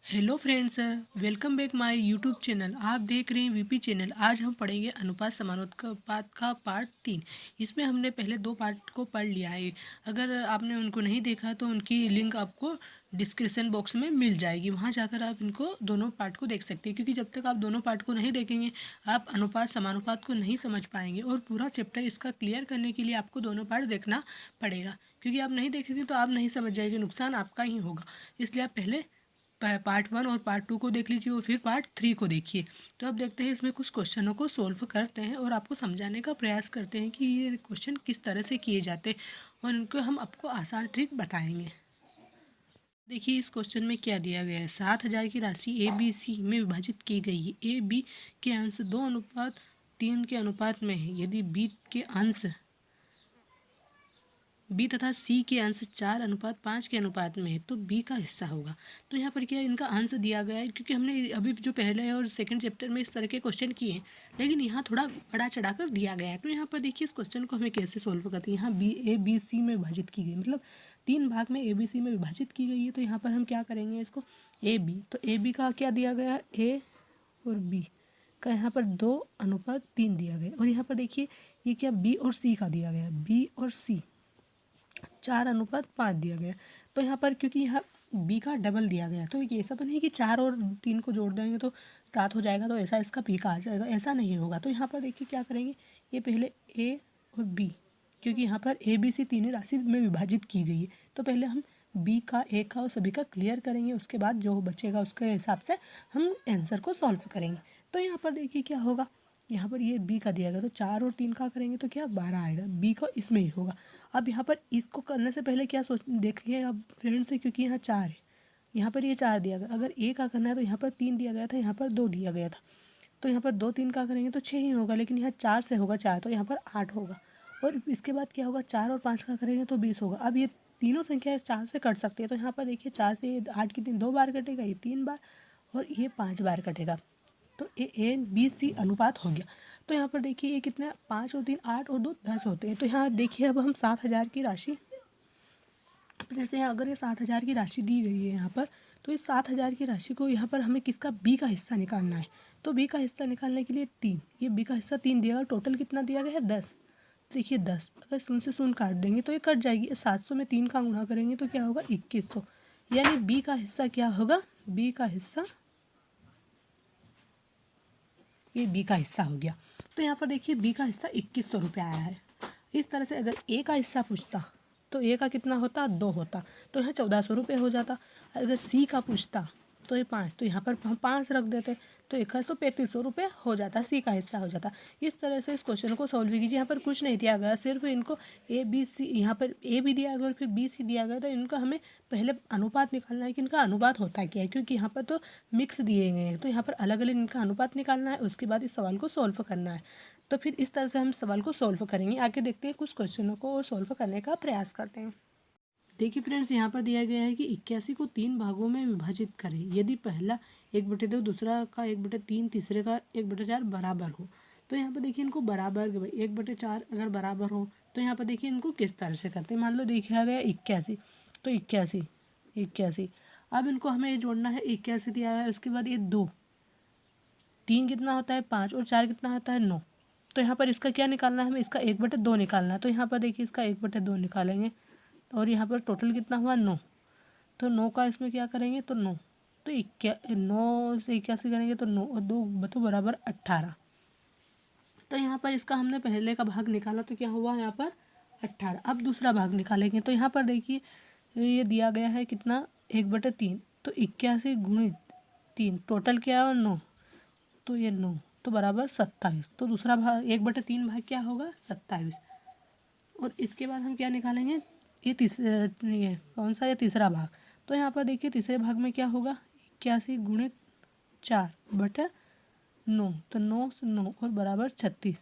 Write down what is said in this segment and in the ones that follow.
Hello friends, welcome back my YouTube channel. आप देख रहे हैं वीपी चैनल। आज हम पढ़ेंगे अनुपात समानुपात का पार्ट 3। इसमें हमने पहले 2 पार्ट को पढ़ लिया है। अगर आपने उनको नहीं देखा तो उनकी लिंक आपको डिस्क्रिप्शन बॉक्स में मिल जाएगी, वहां जाकर आप इनको दोनों पार्ट को देख सकते हैं। क्योंकि जब तक आप दोनों पार्ट को नहीं देखेंगे आप अनुपात समानुपात को नहीं समझ पाएंगे, और पूरा चैप्टर इसका क्लियर करने के लिए आपको दोनों पार्ट देखना पड़ेगा। क्योंकि आप नहीं देखेंगे तो आप नहीं समझ जाएंगे, नुकसान आपका ही होगा। इसलिए आप पहले पार्ट 1 और पार्ट 2 को देख लीजिए और फिर पार्ट 3 को देखिए। तो अब देखते हैं इसमें कुछ क्वेश्चनों को सोल्व करते हैं और आपको समझाने का प्रयास करते हैं कि ये क्वेश्चन किस तरह से किए जाते हैं, और इनको हम आपको आसान ट्रिक बताएंगे। देखिए इस क्वेश्चन में क्या दिया गया है। 7,000 की राशि ए बी सी में विभाजित की गई है। ए बी के अंश 2:3 के अनुपात में है। यदि बी तथा सी के अंश 4:5 के अनुपात में है तो बी का हिस्सा होगा। तो यहाँ पर क्या इनका अंश दिया गया है, क्योंकि हमने अभी जो पहले और सेकंड चैप्टर में इस तरह के क्वेश्चन किए हैं, लेकिन यहाँ थोड़ा बड़ा चढ़ाकर दिया गया है। तो यहाँ पर देखिए इस क्वेश्चन को हमें कैसे सोल्व करते हैं। यहाँ ए बी सी में विभाजित की गई, मतलब 3 भाग में ए बी सी में विभाजित की गई है। तो यहाँ पर हम क्या करेंगे, इसको ए बी, तो ए बी का क्या दिया गया, ए और बी का यहाँ पर 2:3 दिया गया। और यहाँ पर देखिए ये क्या बी और सी का दिया गया, बी और सी 4:5 दिया गया। तो यहाँ पर क्योंकि यहाँ बी का डबल दिया गया, तो ये ऐसा तो नहीं कि 4 और 3 को जोड़ देंगे तो 7 हो जाएगा, तो ऐसा इसका बी का आ जाएगा, ऐसा नहीं होगा। तो यहाँ पर देखिए क्या करेंगे, ये पहले ए और बी, क्योंकि यहाँ पर ए बी सी तीनों राशि में विभाजित की गई है, तो पहले हम बी का, ए का और सभी का क्लियर करेंगे। उसके बाद जो बचेगा उसके हिसाब से हम आंसर को सॉल्व करेंगे। तो यहाँ पर देखिए क्या होगा, यहाँ पर ये बी का दिया गया, तो 4 और 3 का करेंगे तो क्या 12 आएगा, बी का इसमें ही होगा। अब यहाँ पर इसको करने से पहले क्या सोच देखिए अब फ्रेंड्स है, क्योंकि यहाँ 4 है, यहाँ पर ये 4 दिया गया। अगर ए का करना है तो यहाँ पर 3 दिया गया था, यहाँ पर 2 दिया गया था। तो यहाँ पर 2 3 का करेंगे तो 6 ही होगा, लेकिन यहाँ 4 से होगा 4, तो यहाँ पर 8 होगा। और इसके बाद क्या होगा, 4 और 5 का करेंगे तो 20 होगा। अब ये तीनों संख्या 4 से कट सकती है, तो यहाँ पर देखिए 4 से 8 की 3 2 बार कटेगा, ये 3 बार, और ये 5 बार कटेगा। तो ए बी सी अनुपात हो गया। तो यहाँ पर देखिए ये कितना, 5 और 3 8 और 2 10 होते हैं। तो यहाँ देखिए अब हम 7,000 की राशि, जैसे अगर ये 7,000 की राशि दी गई है यहाँ पर, तो इस 7,000 की राशि को यहाँ पर हमें किसका, बी का हिस्सा निकालना है। तो बी का हिस्सा निकालने के लिए 3, ये बी का हिस्सा 3 दिया गया। टोटल कितना दिया गया है 10। देखिए 10 अगर शून्य से शून्य काट देंगे तो ये कट जाएगी। 700 में 3 का गुणा करेंगे तो क्या होगा 2100, यानी बी का हिस्सा क्या होगा, बी का हिस्सा, ये बी का हिस्सा हो गया। तो यहाँ पर देखिए बी का हिस्सा 2100 रुपये आया है। इस तरह से अगर ए का हिस्सा पूछता तो ए का कितना होता, 2 होता, तो यहाँ 1400 रुपये हो जाता। अगर सी का पूछता तो ये 5, तो यहाँ पर हम 5 रख देते, तो 3500 रुपये हो जाता, सी का हिस्सा हो जाता। इस तरह से इस क्वेश्चन को सॉल्व कीजिए। यहाँ पर कुछ नहीं दिया गया, सिर्फ इनको ए बी सी, यहाँ पर ए भी दिया गया और फिर बी सी दिया गया। तो इनका हमें पहले अनुपात निकालना है कि इनका अनुपात होता क्या है, क्योंकि यहाँ पर तो मिक्स दिए गए हैं, तो यहाँ पर अलग अलग इनका अनुपात निकालना है। उसके बाद इस सवाल को सॉल्व करना है। तो फिर इस तरह से हम सवाल को सॉल्व करेंगे। आगे देखते हैं कुछ क्वेश्चनों को और सॉल्व करने का प्रयास करते हैं। देखिए फ्रेंड्स यहाँ पर दिया गया है कि 81 को 3 भागों में विभाजित करें। यदि पहला 1/2, दूसरा का 1/3, तीसरे का 1/4 बराबर हो। तो यहाँ पर देखिए इनको बराबर 1/4 अगर बराबर हो तो यहाँ पर देखिए इनको किस तरह से करते हैं। मान लो देखा गया 81, तो 81 अब इनको हमें जोड़ना है। 81 दिया है, उसके बाद ये 2, 3 कितना होता है 5, और 4 कितना होता है 9। तो यहाँ पर इसका क्या निकालना है, हमें इसका 1/2 निकालना है। तो यहाँ पर देखिए इसका 1/2 निकालेंगे, और यहाँ पर टोटल कितना हुआ 9। तो 9 का इसमें क्या करेंगे, तो 9, तो 9 से 81 करेंगे तो 9 और 2 तो बराबर 18। तो यहाँ पर इसका हमने पहले का भाग निकाला, तो क्या हुआ यहाँ पर 18। अब दूसरा भाग निकालेंगे, तो यहाँ पर देखिए ये दिया गया है कितना 1/3, तो 81 गुणित 3, टोटल क्या है 9, तो ये 9 तो बराबर 27। तो दूसरा भाग 1/3 भाग क्या होगा 27। और इसके बाद हम क्या निकालेंगे, ये कौन सा, ये तीसरा भाग। तो यहाँ पर देखिए तीसरे भाग में क्या होगा, 81 गुणित 4/9, तो 9 से 9 और बराबर 36।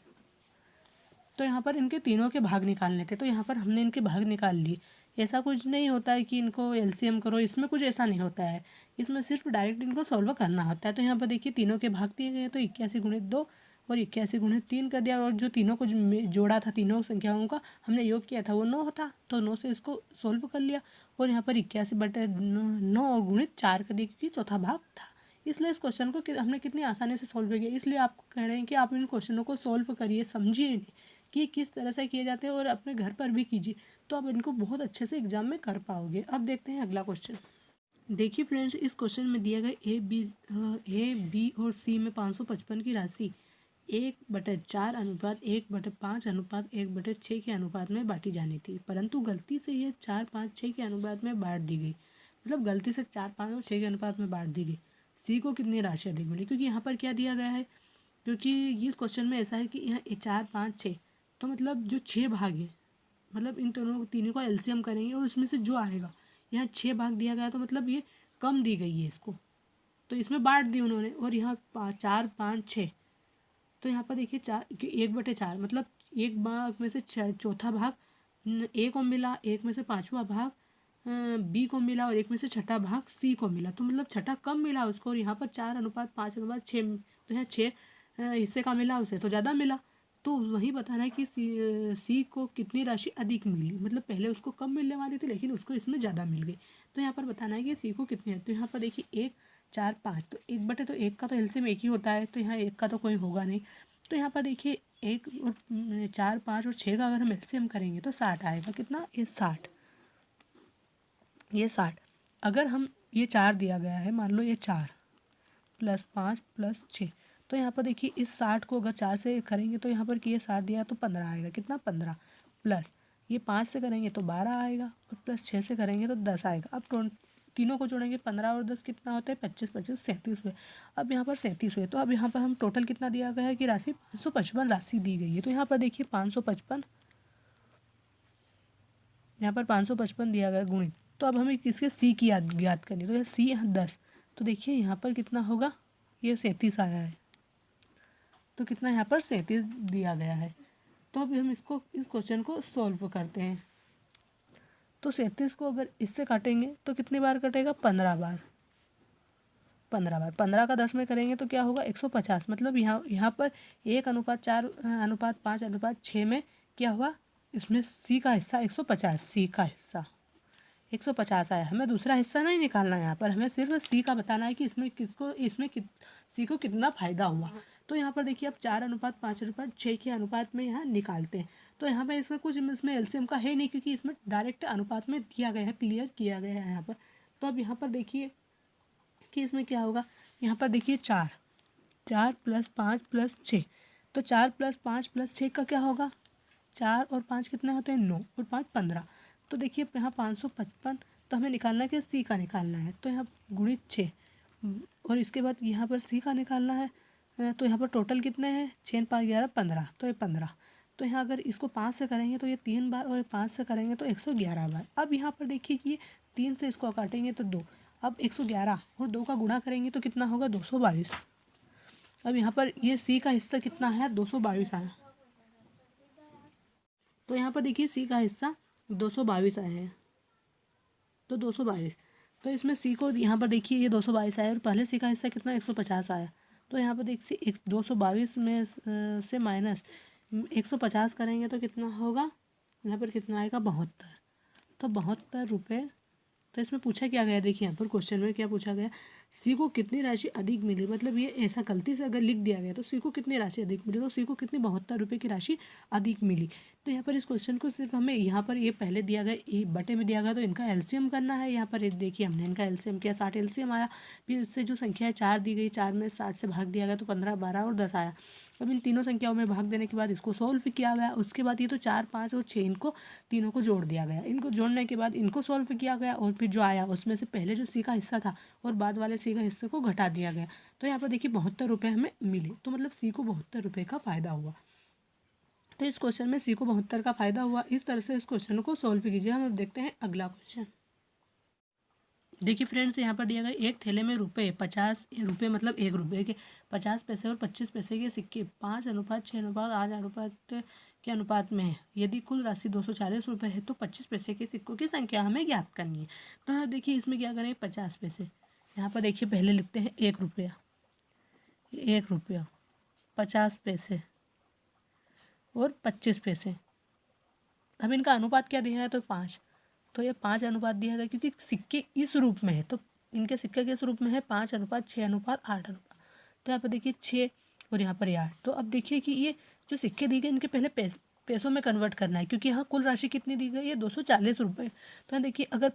तो यहाँ पर इनके तीनों के भाग निकालने थे, तो यहाँ पर हमने इनके भाग निकाल लिए। ऐसा कुछ नहीं होता है कि इनको एलसीएम करो, इसमें कुछ ऐसा नहीं होता है। इसमें सिर्फ डायरेक्ट इनको सॉल्व करना होता है। तो यहाँ पर देखिए तीनों के भाग दिए गए, तो 81 गुणित 2 और 81 गुणे 3 कर दिया, और जो तीनों को जोड़ा था, तीनों संख्याओं का हमने योग किया था वो 9 था, तो 9 से इसको सोल्व कर लिया। और यहाँ पर 81/9 और गुणित 4 कर दिया क्योंकि चौथा भाग था। इसलिए इस क्वेश्चन को हमने कितनी आसानी से सॉल्व किया। इसलिए आपको कह रहे हैं कि आप इन क्वेश्चनों को सॉल्व करिए, समझिए इन्हें कि किस तरह से किए जाते हैं, और अपने घर पर भी कीजिए, तो आप इनको बहुत अच्छे से एग्जाम में कर पाओगे। अब देखते हैं अगला क्वेश्चन। देखिए फ्रेंड्स, इस क्वेश्चन में दिया गया ए बी और सी में 555 की राशि 1/4 अनुपात 1/5 अनुपात 1/6 के अनुपात में बांटी जानी थी, परंतु गलती से यह 4, 5, 6 के अनुपात में बांट दी गई। मतलब गलती से 4, 5 और 6 के अनुपात में बांट दी गई। सी को कितनी राशि अधिक मिली, क्योंकि यहाँ पर क्या दिया गया है, क्योंकि इस क्वेश्चन में ऐसा है कि यहाँ 4, 5, 6, तो मतलब जो 6 भाग है, मतलब इन तीनों का एलसीएम करेंगे और उसमें से जो आएगा, यहाँ 6 भाग दिया गया तो मतलब ये कम दी गई है इसको, तो इसमें बांट दी उन्होंने। और यहाँ 4, 5, 6, तो यहाँ पर देखिए 1/4, मतलब एक भाग में से चौथा भाग ए को मिला, एक में से 5वां भाग बी को मिला, और एक में से छठा भाग सी को मिला, तो मतलब छठा कम मिला उसको। और यहाँ पर 4:5:6, तो यहाँ 6 हिस्से का मिला उसे, तो ज़्यादा मिला। तो वही बताना है कि सी को कितनी राशि अधिक मिली, मतलब पहले उसको कम मिलने वाली थी लेकिन उसको इसमें ज़्यादा मिल गई। तो यहाँ पर बताना है कि सी को कितनी है। तो यहाँ पर देखिए 1, 4, 5, तो 1/1 का तो एलसीएम 1 ही होता है, तो यहाँ 1 का तो कोई होगा नहीं। तो यहाँ पर देखिए 1 और 4, 5 और 6 का अगर हम एलसीएम करेंगे तो 60 आएगा। कितना, ये 60, ये 60। अगर हम ये 4 दिया गया है, मान लो ये 4 + 5 + 6, तो यहाँ पर देखिए इस 60 को अगर 4 से करेंगे तो यहाँ पर कि ये 60 दिया तो 15 आएगा। कितना, 15, प्लस ये 5 से करेंगे तो 12 आएगा, और प्लस 6 से करेंगे तो 10 आएगा। अब तीनों को जोड़ेंगे, 15 और 10 कितना होता है, 25, 25, 37 हुए। अब यहाँ पर 37 हुए, तो अब यहाँ पर हम टोटल कितना दिया गया है कि राशि 555 राशि दी गई है। तो यहाँ पर देखिए 555, यहाँ पर 555 दिया गया गुणित, तो अब हमें किसके सी की याद करनी, तो सी यहाँ 10, तो देखिए यहाँ पर कितना होगा, ये 37 आया है, तो कितना यहाँ पर 37 दिया गया है। तो अब हम इस क्वेश्चन को सॉल्व करते हैं। तो 37 को अगर इससे काटेंगे तो कितनी बार कटेगा, 15 बार। 15 का 10 में करेंगे तो क्या होगा, 150। मतलब यहाँ पर 1:4:5:6 में क्या हुआ, इसमें सी का हिस्सा 150, सी का हिस्सा 150 आया। हमें दूसरा हिस्सा नहीं निकालना है, यहाँ पर हमें सिर्फ सी का बताना है कि सी को कितना फ़ायदा हुआ। तो यहाँ पर देखिए अब 4:5:6 के अनुपात में यहाँ निकालते हैं। तो यहाँ पर इसमें कुछ इसमें एलसीएम का है नहीं, क्योंकि इसमें डायरेक्ट अनुपात में दिया गया है, क्लियर किया गया है यहाँ पर। तो अब यहाँ पर देखिए कि इसमें क्या होगा, यहाँ पर देखिए 4 + 5 + 6, तो 4 + 5 + 6 का क्या होगा, 4 और 5 कितने होते हैं, 9 और 5 15। तो देखिए यहाँ 555, तो हमें निकालना है कि सी का निकालना है, तो यहाँ गुणित 6, और इसके बाद यहाँ पर सी का निकालना है। तो यहाँ पर टोटल कितने हैं, 6 × 5 = 11, 15, तो ये 15। तो यहाँ अगर इसको 5 से करेंगे तो ये 3 बार, और 5 से करेंगे तो 111 बार। अब यहाँ पर देखिए कि 3 से इसको काटेंगे तो 2, अब 111 और 2 का गुणा करेंगे तो कितना होगा, 222। अब यहाँ पर ये सी का हिस्सा कितना है, 222 आया। तो यहाँ पर देखिए सी का हिस्सा 222 आया है, तो 222। तो इसमें सी को यहाँ पर देखिए ये 222 आया, और पहले सी का हिस्सा कितना, 150 आया। तो यहाँ पर देखिए 222 में से माइनस 150 करेंगे तो कितना होगा, यहाँ पर कितना आएगा, 72। तो 72 रुपये। तो इसमें पूछा क्या गया, देखिए यहाँ पर क्वेश्चन में क्या पूछा गया, सी को कितनी राशि अधिक मिली। मतलब ये ऐसा गलती से अगर लिख दिया गया तो सी को कितनी राशि अधिक मिली, तो सी को कितनी 72 रुपये की राशि अधिक मिली। तो यहाँ पर इस क्वेश्चन को सिर्फ हमें यहाँ पर ये पहले दिया गया ए बटे में दिया गया, तो इनका एलसीएम करना है। यहाँ पर देखिए हमने इनका एलसीएम किया, 60 एलसीएम आया। फिर इससे जो संख्या है 4 दी गई, 4 में 60 से भाग दिया गया तो 15, 12 और 10 आया। अब इन तीनों संख्याओं में भाग देने के बाद इसको सॉल्व किया गया। उसके बाद ये तो 4, 5 और 6 इनको तीनों को जोड़ दिया गया। इनको जोड़ने के बाद इनको सॉल्व किया गया, और फिर जो आया उसमें से पहले जो सी का हिस्सा था और बाद वाले सी का हिस्से को घटा दिया गया। तो यहाँ पर देखिए 72 रुपये हमें मिले, तो मतलब सी को 72 रुपये का फ़ायदा हुआ। तो इस क्वेश्चन में सी को 72 का फ़ायदा हुआ। इस तरह से इस क्वेश्चन को सॉल्व कीजिए। हम अब देखते हैं अगला क्वेश्चन। देखिए फ्रेंड्स, यहाँ पर दिया गया एक थैले में रुपये 50 रुपये, मतलब 1 रुपये के 50 पैसे और 25 पैसे के सिक्के 5:6:8 के अनुपात में है। यदि कुल राशि 240 रुपये है तो 25 पैसे के सिक्कों की संख्या हमें ज्ञात करनी है। तो यहाँ देखिए इसमें क्या करें, 50 पैसे, यहाँ पर देखिए पहले लिखते हैं 1 रुपया, 1 रुपया, 50 पैसे और 25 पैसे। अब इनका अनुपात क्या दिया है, तो 5। तो ये 5 अनुपात दिया गया क्योंकि सिक्के इस रूप में है, तो इनके सिक्के किस रूप में है, 5:6:8 अनुपात। तो यहाँ पर देखिए 6 और यहाँ पर 8। तो अब देखिए कि ये जो सिक्के दिए गए इनके पहले पैसों में कन्वर्ट करना है, क्योंकि यहाँ कुल राशि कितनी दी गई है, 240 रुपये। तो यहाँ देखिए अगर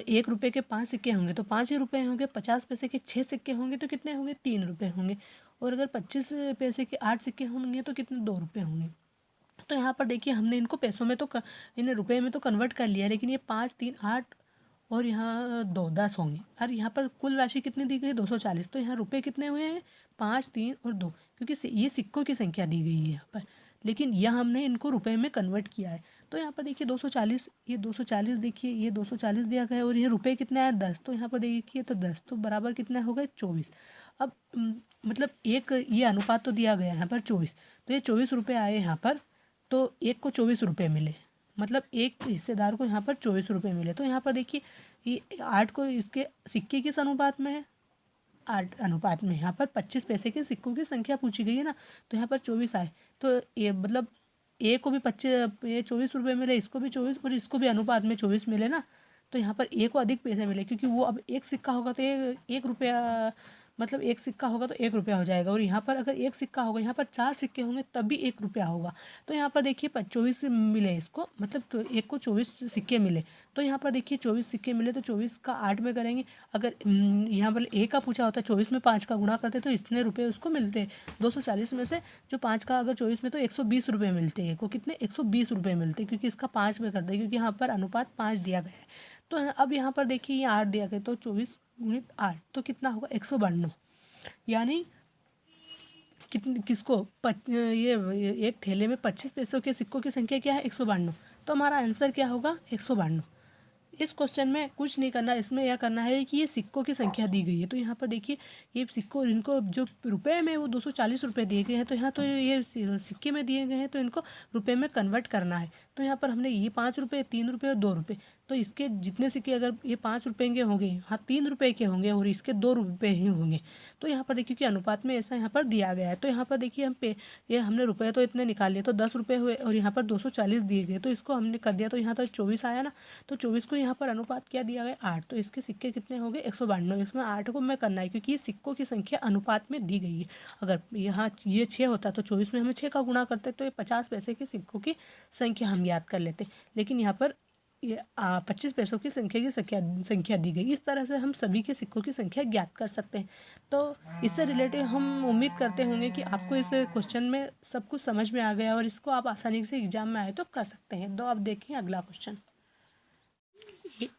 1 रुपये के 5 सिक्के होंगे तो 5 ही रुपये होंगे, 50 पैसे के 6 सिक्के होंगे तो कितने होंगे, 3 रुपये होंगे, और अगर 25 पैसे के 8 सिक्के होंगे तो कितने, 2 रुपये होंगे। तो यहाँ पर देखिए हमने इनको पैसों में तो इन्हें रुपए में तो कन्वर्ट कर लिया, लेकिन ये 5, 3, 8 और यहाँ 2, 10 होंगे। और यहाँ पर कुल राशि कितनी दी गई है, 240। तो यहाँ रुपए कितने हुए हैं, 5, 3 और 2, क्योंकि ये सिक्कों की संख्या दी गई है यहाँ पर, लेकिन यह हमने इनको रुपए में कन्वर्ट किया है। तो यहाँ पर देखिए 240, ये 240 देखिए, ये 240 दिया गया है, और ये रुपए कितने आए, 10। तो यहाँ पर देखिए तो 10 तो बराबर कितना हो गए, 24। अब मतलब एक ये अनुपात तो दिया गया है यहाँ पर 24, तो ये 24 रुपये आए यहाँ पर। तो एक को 24 रुपये मिले, मतलब एक हिस्सेदार को यहाँ पर 24 रुपये मिले। तो यहाँ पर देखिए ये 8 को इसके सिक्के किस अनुपात में है, 8 अनुपात में। यहाँ पर 25 पैसे के सिक्कों की संख्या पूछी गई है ना, तो यहाँ पर 24 आए। तो ये मतलब ए को भी 24 रुपये मिले, इसको भी 24 और इसको भी अनुपात में 24 मिले ना। तो यहाँ पर ए को अधिक पैसे मिले, क्योंकि वो अब एक सिक्का होगा तो 1 रुपया, मतलब एक सिक्का होगा तो 1 रुपया हो जाएगा, और यहाँ पर अगर एक सिक्का होगा, यहाँ पर 4 सिक्के होंगे तब भी 1 रुपया होगा। तो यहाँ पर देखिए 24 मिले इसको, मतलब तो एक को 24 सिक्के मिले। तो यहाँ पर देखिए 24 सिक्के मिले, तो 24 का 8 में करेंगे। अगर यहाँ पर ए का पूछा होता है 24 में 5 का गुणा करते तो इतने रुपये उसको मिलते। 240 में से जो 5 का अगर 24 में, तो 120 रुपये मिलते हैं को, कितने, 120 रुपये मिलते, क्योंकि इसका 5 में करते हैं, क्योंकि यहाँ पर अनुपात 5 दिया गया है। तो अब यहाँ पर देखिए ये 8 दिया गया, तो 24 × 8 तो कितना होगा, 192। यानी किसको ये एक थैले में 25 पैसों के सिक्कों की संख्या क्या है, 192। तो हमारा आंसर क्या होगा, 192। इस क्वेश्चन में कुछ नहीं करना, इसमें यह करना है कि ये सिक्कों की संख्या दी गई है। तो यहाँ पर देखिए ये सिक्कों, इनको जो रुपए में वो 240 रुपये दिए गए हैं, तो यहाँ तो ये सिक्के में दिए गए हैं, तो इनको रुपए में कन्वर्ट करना है। तो यहाँ पर हमने ये 5 रुपये, 3 रुपये और 2 रुपये, तो इसके जितने सिक्के अगर ये 5 रुपये के होंगे, हाँ 3 रुपये के होंगे और इसके 2 रुपये ही होंगे। तो यहाँ पर देखिए कि अनुपात में ऐसा यहाँ पर दिया गया है। तो यहाँ पर देखिए ये हमने रुपये तो इतने निकाल लिए, तो 10 रुपये हुए, और यहाँ पर 240 दिए गए, तो इसको हमने कर दिया, तो यहाँ तो 24 आया ना। तो 24 को यहाँ पर अनुपात क्या दिया गया, 8। तो इसके सिक्के कितने हो गए, 192। इसमें 8 को मैं करना है, क्योंकि ये सिक्कों की संख्या अनुपात में दी गई है। अगर यहाँ ये 6 होता तो 24 में हमें 6 का गुणा करते, तो ये 50 पैसे के सिक्कों की संख्या हम याद कर लेते, लेकिन यहाँ पर ये 25 पैसों की संख्या दी गई। इस तरह से हम सभी के सिक्कों की संख्या ज्ञात कर सकते हैं। तो इससे रिलेटेड हम उम्मीद करते होंगे कि आपको इस क्वेश्चन में सब कुछ समझ में आ गया और इसको आप आसानी से एग्जाम में आए तो कर सकते हैं। तो अब देखिए अगला क्वेश्चन।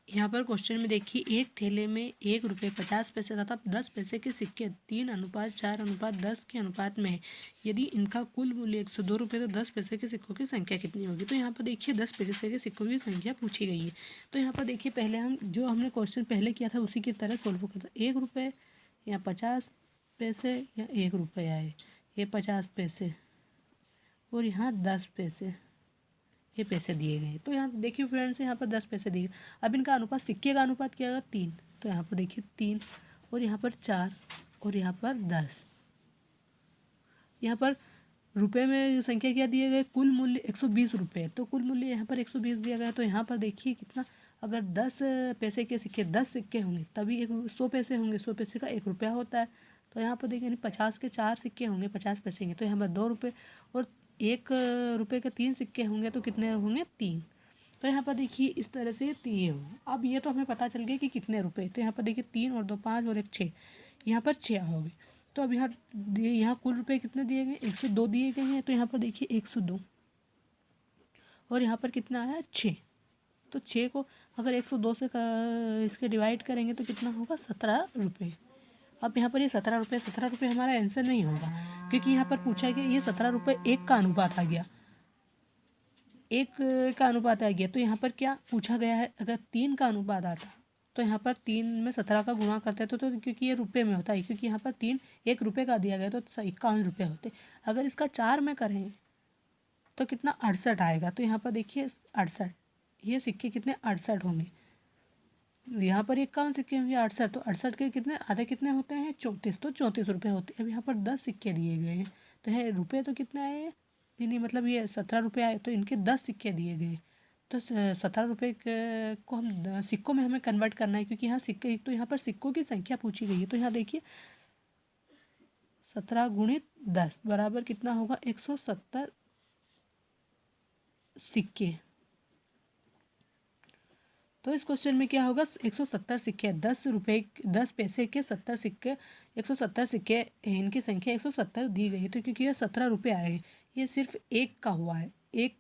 यहाँ पर क्वेश्चन में देखिए एक थैले में 1 रुपये 50 पैसे तथा 10 पैसे के सिक्के 3:4:10 के अनुपात में है। यदि इनका कुल मूल्य 102 रुपये तो 10 पैसे के सिक्कों की संख्या कितनी होगी। तो यहाँ पर देखिए 10 पैसे के सिक्कों की संख्या पूछी गई है। तो यहाँ पर देखिए पहले हमने क्वेश्चन पहले किया था उसी की तरह सोल्व करता। 1 रुपये या 50 पैसे या 1 रुपया है, ये 50 पैसे और यहाँ 10 पैसे, ये पैसे दिए गए। तो यहाँ देखिए फ्रेंड्स यहाँ पर 10 पैसे दिए। अब इनका अनुपात, सिक्के का अनुपात क्या होगा, 3। तो यहाँ पर देखिए 3 और यहाँ पर 4 और यहाँ पर 10। यहाँ पर रुपए में संख्या क्या दिए गए, कुल मूल्य 120 रुपये। तो कुल मूल्य यहाँ पर 120 दिया गया। तो यहाँ पर देखिए कितना, अगर 10 पैसे के सिक्के 10 सिक्के होंगे तभी 100 पैसे होंगे। 100 पैसे का 1 रुपया होता है। तो यहाँ पर देखिए 50 के 4 सिक्के होंगे 50 पैसे के, तो यहाँ पर 2 रुपये, और 1 रुपये के 3 सिक्के होंगे तो कितने होंगे, 3। तो यहाँ पर देखिए इस तरह से ये होंगे। अब ये तो हमें पता चल गया कि कितने रुपये। तो यहाँ पर देखिए 3 और 2 5 और 1 6, यहाँ पर 6 हो गए। तो अब यहाँ कुल रुपये कितने दिए गए, 102 दिए गए हैं। तो यहाँ पर देखिए 102 और यहाँ पर कितना आया, 6। तो 6 को अगर 102 से इसके डिवाइड करेंगे तो कितना होगा, 17 रुपये। अब यहाँ पर ये 17 रुपये हमारा आंसर नहीं होगा, क्योंकि यहाँ पर पूछा है कि ये 17 रुपये 1 का अनुपात आ गया, 1 का अनुपात आ गया। तो यहाँ पर क्या पूछा गया है, अगर 3 का अनुपात आता तो यहाँ पर 3 में 17 का गुणा करते तो क्योंकि ये रुपये में होता है, क्योंकि यहाँ पर 3 1 रुपये का दिया गया तो 51 रुपये होते। अगर इसका 4 में करें तो कितना, 68 आएगा। तो यहाँ पर देखिए 68, ये सिक्के कितने, 68 होंगे। यहाँ पर 51 सिक्के होंगे, 68, तो 68 के कितने आधे कितने होते हैं 34, तो 34 रुपये होते हैं। अब यहाँ पर 10 सिक्के दिए गए हैं, तो है रुपये तो कितने आए, नहीं मतलब ये 17 रुपये आए, तो इनके 10 सिक्के दिए गए, तो 17 रुपये को हम सिक्कों में हमें कन्वर्ट करना है, क्योंकि यहाँ सिक्के, तो यहाँ पर सिक्कों की संख्या पूछी गई है। तो यहाँ देखिए 17 गुणित 10 बराबर कितना होगा 170 सिक्के। तो इस क्वेश्चन में क्या होगा 170 सिक्के, 10 रुपये 10 पैसे के 70 सिक्के, 170 सिक्के, इनकी संख्या 170 दी गई है। तो क्योंकि ये 17 रुपये आए हैं, ये सिर्फ एक का हुआ है, एक,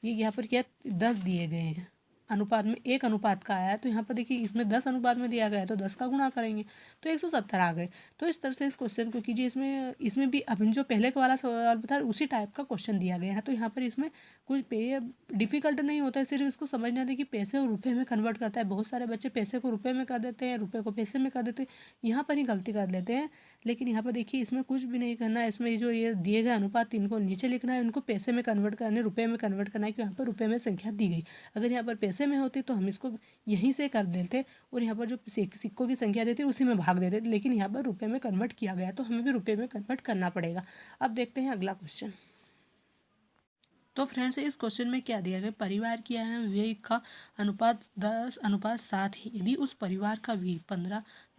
ये यहाँ पर क्या 10 दिए गए हैं अनुपात में, एक अनुपात का आया है, तो यहाँ पर देखिए इसमें 10 अनुपात में दिया गया है, तो 10 का गुणा करेंगे तो 170 आ गए। तो इस तरह से इस क्वेश्चन को कीजिए। इसमें भी अब जो पहले का वाला सवाल था उसी टाइप का क्वेश्चन दिया गया है, तो यहाँ पर इसमें कुछ डिफिकल्ट नहीं होता है, सिर्फ इसको समझना था कि पैसे और रुपये में कन्वर्ट करता है। बहुत सारे बच्चे पैसे को रुपये में कर देते हैं, रुपये को पैसे में कर देते हैं, यहाँ पर ही गलती कर लेते हैं। लेकिन यहाँ पर देखिए इसमें कुछ भी नहीं करना है, इसमें जो ये दिए गए अनुपात इनको नीचे लिखना है, उनको पैसे में कन्वर्ट करना है, रुपये में कन्वर्ट करना है, कि यहाँ पर रुपये में संख्या दी गई। अगर यहाँ पर पैसे में होती तो हम इसको यहीं से कर देते और यहाँ पर जो सिक्कों की संख्या देते उसी में भाग देते, लेकिन यहाँ पर रुपये में कन्वर्ट किया गया, तो हमें भी रुपये में कन्वर्ट करना पड़ेगा। अब देखते हैं अगला क्वेश्चन। तो फ्रेंड्स इस क्वेश्चन में क्या दिया गया, परिवार की आय व्यय का अनुपात 10:7 है। यदि उस परिवार का व्यय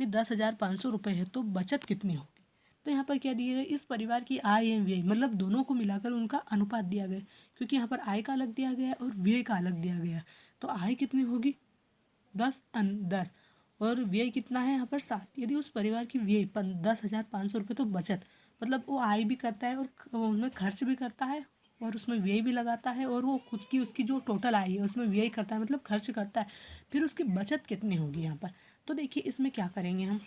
10,500 रुपये है तो बचत कितनी होगी। तो यहाँ पर क्या दिया गया, इस परिवार की आय एवं व्यय मतलब दोनों को मिलाकर उनका अनुपात दिया गया, क्योंकि यहाँ पर आय का अलग दिया गया है और व्यय का अलग दिया गया है। तो आय कितनी होगी 10 और व्यय कितना है यहाँ पर 7। यदि उस परिवार की व्यय 10,500 रुपये, तो बचत मतलब वो आय भी करता है और उनमें खर्च भी करता है और उसमें व्यय भी लगाता है, और वो खुद की उसकी जो टोटल आय है उसमें व्यय करता है मतलब खर्च करता है, फिर उसकी बचत कितनी होगी यहाँ पर। तो देखिए इसमें क्या करेंगे हम,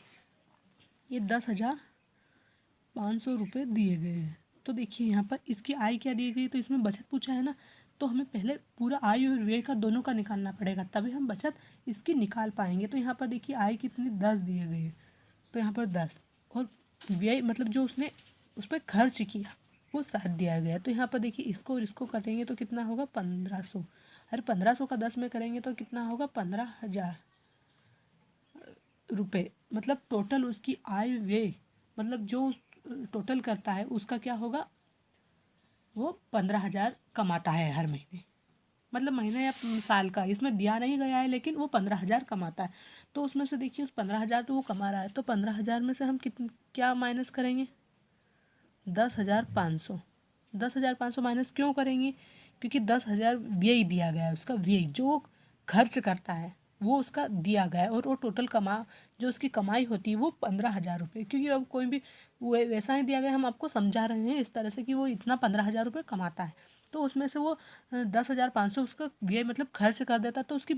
ये 10,500 रुपये दिए गए हैं, तो देखिए यहाँ पर इसकी आय क्या दी गई, तो इसमें बचत पूछा है ना, तो हमें पहले पूरा आय और व्यय का दोनों का निकालना पड़ेगा, तभी हम बचत इसकी निकाल पाएंगे। तो यहाँ पर देखिए आय कितनी 10 दिए गए हैं, तो यहाँ पर 10 और व्यय मतलब जो उसने उस पर खर्च किया वो 7 दिया गया। तो यहाँ पर देखिए इसको और इसको करेंगे तो कितना होगा 1500, अरे 1500 का 10 में करेंगे तो कितना होगा 15,000 रुपये, मतलब टोटल उसकी आय व्यय मतलब जो टोटल करता है उसका क्या होगा, वो 15,000 कमाता है हर महीने, मतलब महीने या साल का, इसमें दिया नहीं गया है लेकिन वो 15,000 कमाता है। तो उसमें से देखिए उस 15,000 तो वो कमा रहा है, तो 15,000 में से हम क्या माइनस करेंगे 10,500, 10,500 माइनस क्यों करेंगे, क्योंकि 10,000 व्यय दिया गया है, उसका व्यय जो खर्च करता है वो उसका दिया गया है, और वो टोटल जो उसकी कमाई होती है वो 15,000 रुपये, क्योंकि अब कोई भी वो वैसा ही दिया गया, हम आपको समझा रहे हैं इस तरह से कि वो इतना 15,000 रुपये कमाता है, तो उसमें से वो 10,500 उसका व्यय मतलब खर्च कर देता, तो उसकी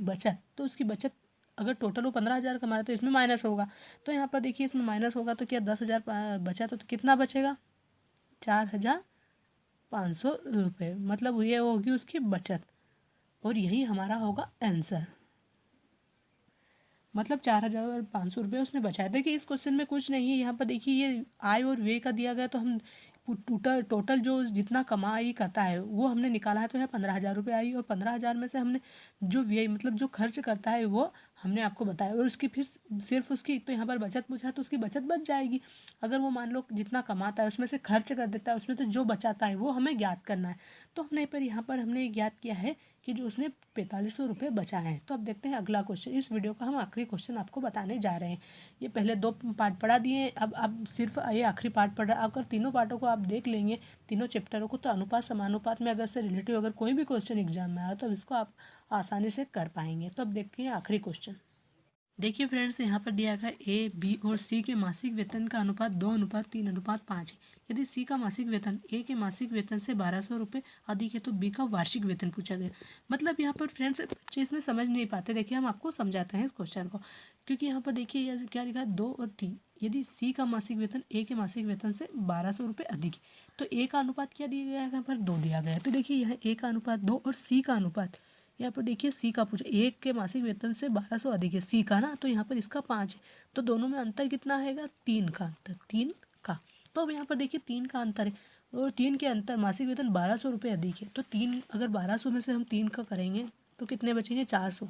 बचत अगर टोटल वो 15,000 कमा रहा है तो इसमें माइनस होगा। तो यहाँ पर देखिए इसमें माइनस होगा तो क्या 10,000 बचा, तो कितना बचेगा 4,500 रुपये, मतलब ये होगी उसकी बचत, और यही हमारा होगा आंसर, मतलब 4,500 रुपये उसने बचाए। देखिए इस क्वेश्चन में कुछ नहीं है, यहाँ पर देखिए ये आय और व्यय का दिया गया, तो हम टोटल जो जितना कमाई करता है वो हमने निकाला है, तो है 15,000 रुपये आई, और 15,000 में से हमने जो व्यय मतलब जो खर्च करता है वो हमने आपको बताया, और उसकी फिर सिर्फ उसकी तो यहाँ पर बचत पूछा है तो उसकी बचत बच जाएगी। अगर वो मान लो जितना कमाता है उसमें से खर्च कर देता है, उसमें से जो बचाता है वो हमें ज्ञात करना है। तो हमने पर यहाँ पर हमने ज्ञात किया है कि जो उसने 4,500 रुपये बचाए हैं। तो अब देखते हैं अगला क्वेश्चन। इस वीडियो का हम आखिरी क्वेश्चन आपको बताने जा रहे हैं। ये पहले 2 पार्ट पढ़ा दिए, अब सिर्फ ये आखिरी पार्ट पढ़ रहा है। अगर तीनों पार्टों को आप देख लेंगे, तीनों चैप्टरों को, तो अनुपात समानुपात में अगर से रिलेटिव अगर कोई भी क्वेश्चन एग्जाम में आया तो इसको आप आसानी से कर पाएंगे। तो अब देखिए आखिरी क्वेश्चन। देखिए फ्रेंड्स यहाँ पर दिया गया ए, बी और सी के मासिक वेतन का अनुपात 2:3:5 है। यदि सी का मासिक वेतन ए के मासिक वेतन से 1,200 रुपये अधिक है तो बी का वार्षिक वेतन पूछा गया। मतलब यहाँ पर फ्रेंड्स बच्चे इसमें समझ नहीं पाते। देखिए हम आपको समझाते हैं इस क्वेश्चन को, क्योंकि यहाँ पर देखिए क्या लिखा है 2 और 3। यदि सी का मासिक वेतन ए के मासिक वेतन से 1,200 रुपये अधिक है तो ए का अनुपात क्या दिया गया है, यहाँ पर 2 दिया गया है। तो देखिए यहाँ ए का अनुपात 2 और सी का अनुपात, यहाँ पर देखिए सी का पूछा, एक के मासिक वेतन से 1,200 अधिक है सी का ना, तो यहाँ पर इसका 5 है, तो दोनों में अंतर कितना आएगा 3 का अंतर, 3 का। तो अब यहाँ पर देखिए 3 का अंतर है, और 3 के अंतर मासिक वेतन 1,200 रुपये अधिक है, तो 3 अगर 1,200 में से हम 3 का करेंगे तो कितने बचेंगे 400।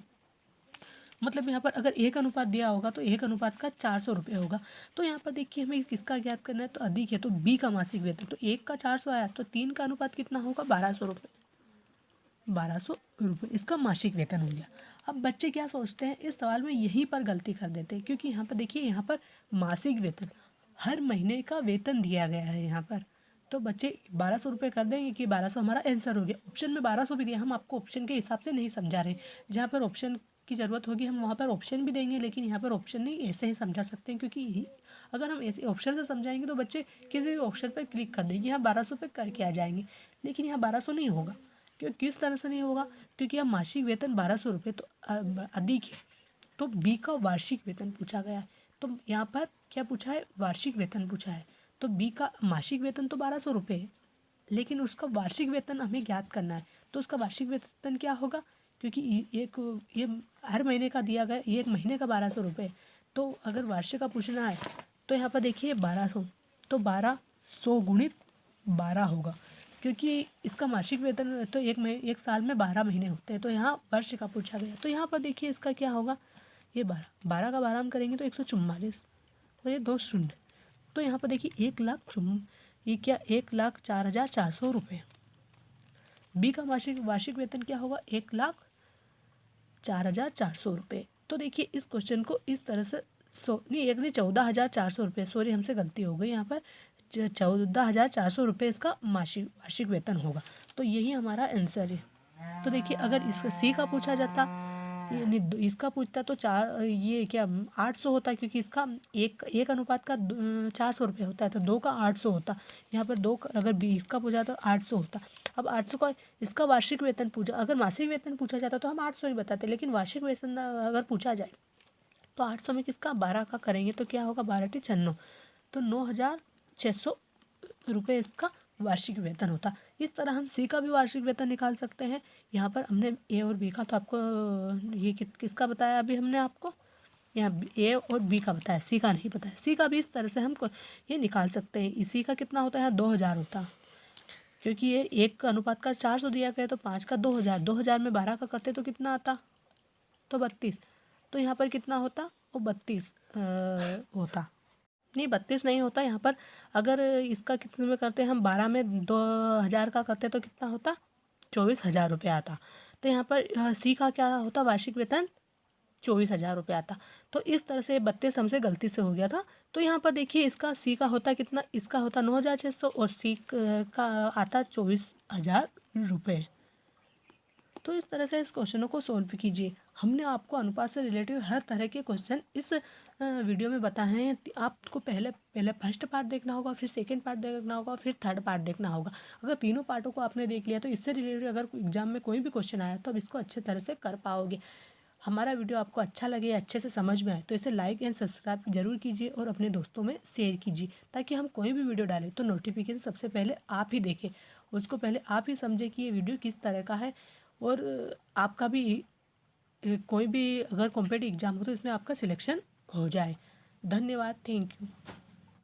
मतलब यहाँ पर अगर 1 अनुपात दिया होगा तो 1 अनुपात का 400 रुपये होगा। तो यहाँ पर देखिए हमें किसका ज्ञात करना है, तो अधिक है तो बी का मासिक वेतन, तो 1 का 400 आया तो 3 का अनुपात कितना होगा, 1200 रुपये, 1200 रुपये इसका मासिक वेतन हो गया। अब बच्चे क्या सोचते हैं, इस सवाल में यहीं पर गलती कर देते हैं, क्योंकि यहाँ पर देखिए यहाँ पर मासिक वेतन हर महीने का वेतन दिया गया है यहाँ पर, तो बच्चे 1200 रुपये कर देंगे कि 1200 हमारा आंसर हो गया। ऑप्शन में 1200 भी दिया, हम आपको ऑप्शन के हिसाब से नहीं समझा रहे, जहाँ पर ऑप्शन की ज़रूरत होगी हम वहाँ पर ऑप्शन भी देंगे, लेकिन यहाँ पर ऑप्शन नहीं, ऐसे ही समझा सकते हैं, क्योंकि अगर हम ऐसे ऑप्शन से समझाएंगे तो बच्चे किसी भी ऑप्शन पर क्लिक कर देंगे, यहाँ 1200 पे करके आ जाएंगे, लेकिन यहाँ 1200 नहीं होगा। क्यों, किस तरह से नहीं होगा, क्योंकि यहाँ मासिक वेतन 1200 रुपये तो अधिक है, तो बी का वार्षिक वेतन पूछा गया है, तो यहाँ पर क्या पूछा है, वार्षिक वेतन पूछा है, तो बी का मासिक वेतन तो 1200 रुपये है, लेकिन उसका वार्षिक वेतन हमें ज्ञात करना है, तो उसका वार्षिक वेतन क्या होगा, क्योंकि ये हर महीने का दिया गया, एक महीने का 1200 रुपये, तो अगर वार्षिक का पूछना है तो यहाँ पर देखिए 1200, तो 1200 गुणित 12 होगा, क्योंकि इसका मासिक वेतन तो एक साल में 12 महीने होते हैं, तो यहाँ वर्ष का पूछा गया, तो यहाँ पर देखिए इसका क्या होगा, ये 12 का 12 हम करेंगे तो 144 और ये 2 शून्य, तो यहाँ पर देखिए 1,04,400 रुपये। बी का वार्षिक वेतन क्या होगा, 1,04,400 रुपये। तो देखिए इस क्वेश्चन को इस तरह से 14,400 रुपये, सॉरी हमसे गलती हो गई, यहाँ पर 14,400 रुपये इसका वार्षिक वेतन होगा, तो यही हमारा आंसर है। तो देखिए अगर इसका सी का पूछा जाता, इसका पूछता तो 800 होता, क्योंकि इसका एक अनुपात का 400 रुपये होता है, तो 2 का 800 होता, यहाँ पर 2 अगर 20 का पूछा तो 800 होता। अब 800 का इसका वार्षिक वेतन पूछा, अगर मासिक वेतन पूछा जाता तो हम 800 ही बताते, लेकिन वार्षिक वेतन अगर पूछा जाए तो 800 में किसका 12 का करेंगे तो क्या होगा, 12×96, तो 9,600 रुपये इसका वार्षिक वेतन होता। इस तरह हम सी का भी वार्षिक वेतन निकाल सकते हैं। यहाँ पर हमने ए और बी का तो आपको ये किसका बताया अभी हमने आपको, यहाँ ए और बी का बताया, सी का नहीं बताया। सी का भी इस तरह से हम ये निकाल सकते हैं। इसी का कितना होता है, 2000 होता, क्योंकि ये 1 का अनुपात का 400 दिया गया, तो 5 का 2000, 2000 में 12 का करते तो कितना आता, तो 32, तो यहाँ पर कितना होता, वो 32 होता, नहीं 32 नहीं होता, यहाँ पर अगर इसका कितने में करते हैं हम, 12 में 2000 का करते तो कितना होता, 24,000 रुपये आता। तो यहाँ पर सी का क्या होता, वार्षिक वेतन 24,000 रुपये आता। तो इस तरह से 32 हमसे गलती से हो गया था। तो यहाँ पर देखिए इसका सी का होता कितना, इसका होता 9,600 और सी का आता 24,000 रुपये। तो इस तरह से इस क्वेश्चनों को सॉल्व कीजिए। हमने आपको अनुपात से रिलेटिव हर तरह के क्वेश्चन इस वीडियो में बताए हैं। आपको पहले फर्स्ट पार्ट देखना होगा, फिर सेकंड पार्ट देखना होगा, फिर थर्ड पार्ट देखना होगा। अगर तीनों पार्टों को आपने देख लिया तो इससे रिलेटेड अगर एग्जाम में कोई भी क्वेश्चन आया तो आप इसको अच्छे तरह से कर पाओगे। हमारा वीडियो आपको अच्छा लगे, अच्छे से समझ में आए तो इसे लाइक एंड सब्सक्राइब जरूर कीजिए और अपने दोस्तों में शेयर कीजिए, ताकि हम कोई भी वीडियो डालें तो नोटिफिकेशन सबसे पहले आप ही देखें, उसको पहले आप ही समझें कि ये वीडियो किस तरह का है। और आपका भी कोई भी अगर कॉम्पिटिटिव एग्ज़ाम हो तो इसमें आपका सिलेक्शन हो जाए। धन्यवाद, थैंक यू।